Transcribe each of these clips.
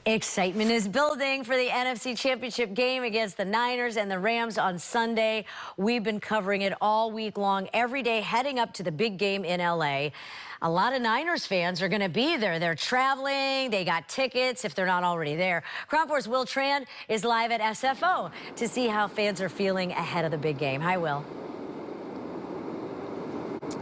Excitement is building for the NFC Championship game against the Niners and the Rams on Sunday. We've been covering it all week long, every day heading up to the big game in L.A. A lot of Niners fans are going to be there. They're traveling. They got tickets if they're not already there. Crown 4's Will Tran is live at SFO to see how fans are feeling ahead of the big game. Hi, Will.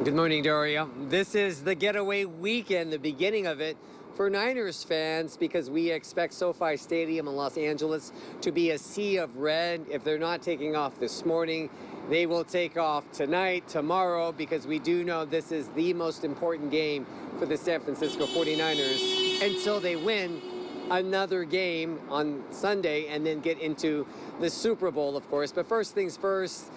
Good morning, Doria. This is the getaway weekend, the beginning of it for Niners fans, because we expect SoFi Stadium in Los Angeles to be a sea of red. If they're not taking off this morning, they will take off tonight, tomorrow, because we do know this is the most important game for the San Francisco 49ers until they win another game on Sunday and then get into the Super Bowl, of course. But first things first,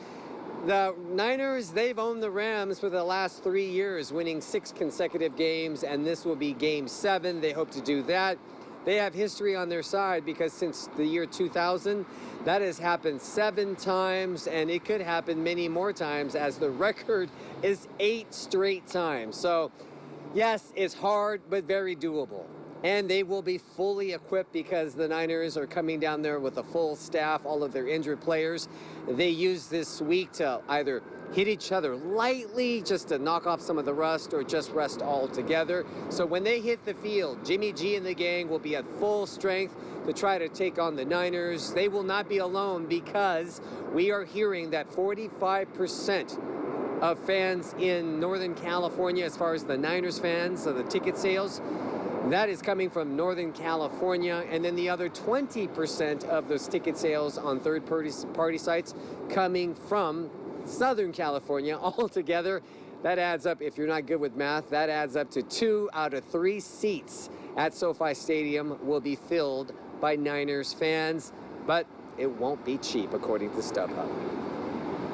the Niners, they've owned the Rams for the last 3 years, winning 6 consecutive games, and this will be Game 7. They hope to do that. They have history on their side because since the year 2000, that has happened 7 times, and it could happen many more times, as the record is 8 straight times. So, yes, it's hard, but very doable. And they will be fully equipped because the Niners are coming down there with a full staff, all of their injured players. They use this week to either hit each other lightly just to knock off some of the rust, or just rest altogether. So when they hit the field, Jimmy G and the gang will be at full strength to try to take on the Niners. They will not be alone, because we are hearing that 45% of fans in Northern California, as far as the Niners fans, so the ticket sales, that is coming from Northern California, and then the other 20% of those ticket sales on third-party sites coming from Southern California. Altogether, that adds up, if you're not good with math, that adds up to 2 out of 3 seats at SoFi Stadium will be filled by Niners fans, but it won't be cheap, according to StubHub.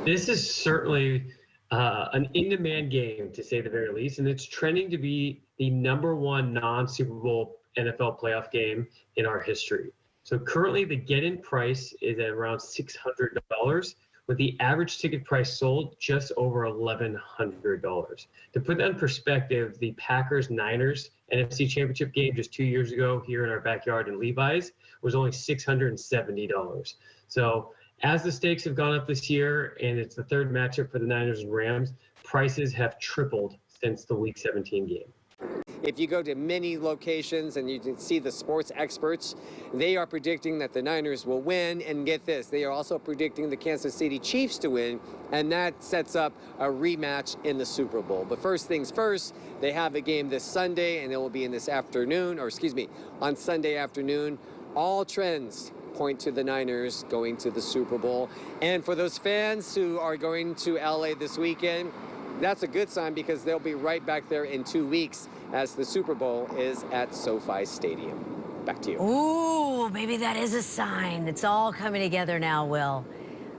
This is certainly an in-demand game, to say the very least, and it's trending to be the #1 non-Super Bowl NFL playoff game in our history. So currently the get-in price is at around $600, with the average ticket price sold just over $1,100. To put that in perspective, the Packers-Niners NFC Championship game just 2 years ago here in our backyard in Levi's was only $670. So as the stakes have gone up this year, and it's the third matchup for the Niners and Rams, prices have tripled since the Week 17 game. If you go to many locations and you can see the sports experts, they are predicting that the Niners will win. And get this, they are also predicting the Kansas City Chiefs to win, and that sets up a rematch in the Super Bowl. But first things first, they have a game this Sunday, and it will be in this afternoon, or excuse me, on Sunday afternoon. All trends point to the Niners going to the Super Bowl. And for those fans who are going to LA this weekend, that's a good sign, because they'll be right back there in 2 weeks as the Super Bowl is at SoFi Stadium. Back to you. Ooh, maybe that is a sign. It's all coming together now, Will.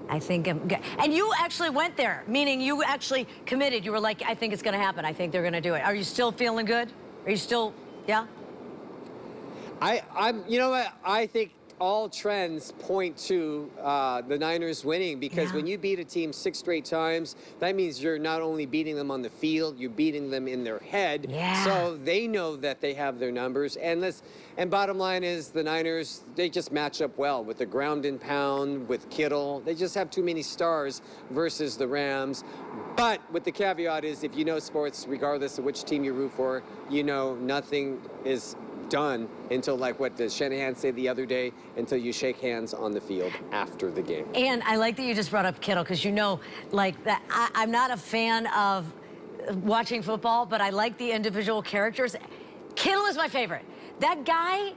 I think I'm good. And you actually went there, meaning you actually committed. You were like, I think it's going to happen. I think they're going to do it. Are you still feeling good? Are you still, yeah? I'm, you know what? I think all trends point to the Niners winning, because when you beat a team 6 straight times, that means you're not only beating them on the field, you're beating them in their head. So they know that they have their numbers. And bottom line is, the Niners, they just match up well with the ground and pound, with Kittle. They just have too many stars versus the Rams. But with the caveat is, if you know sports, regardless of which team you root for, you know nothing is done until, like, what did Shanahan say the other day, until you shake hands on the field after the game. And I like that you just brought up Kittle, because you know, like, that I'm not a fan of watching football, but I like the individual characters. Kittle is my favorite. That guy,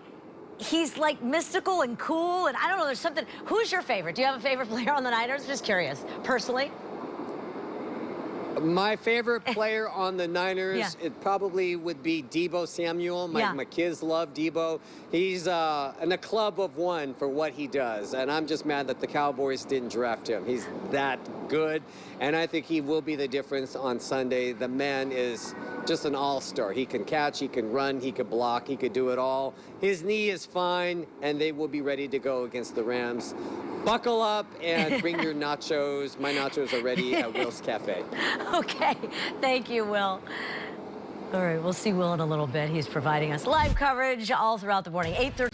he's like mystical and cool, and I don't know, there's something. Who's your favorite? Do you have a favorite player on the Niners? Just curious, personally. My favorite player on the Niners, it probably would be Deebo Samuel. My kids love Deebo. He's in a club of one for what he does, and I'm just mad that the Cowboys didn't draft him. He's that good, and I think he will be the difference on Sunday. The man is just an all-star. He can catch, he can run, he can block, he could do it all. His knee is fine, and they will be ready to go against the Rams. Buckle up and bring your nachos. My nachos are ready at Will's Cafe. Okay, thank you, Will. All right, we'll see Will in a little bit. He's providing us live coverage all throughout the morning. 8:30.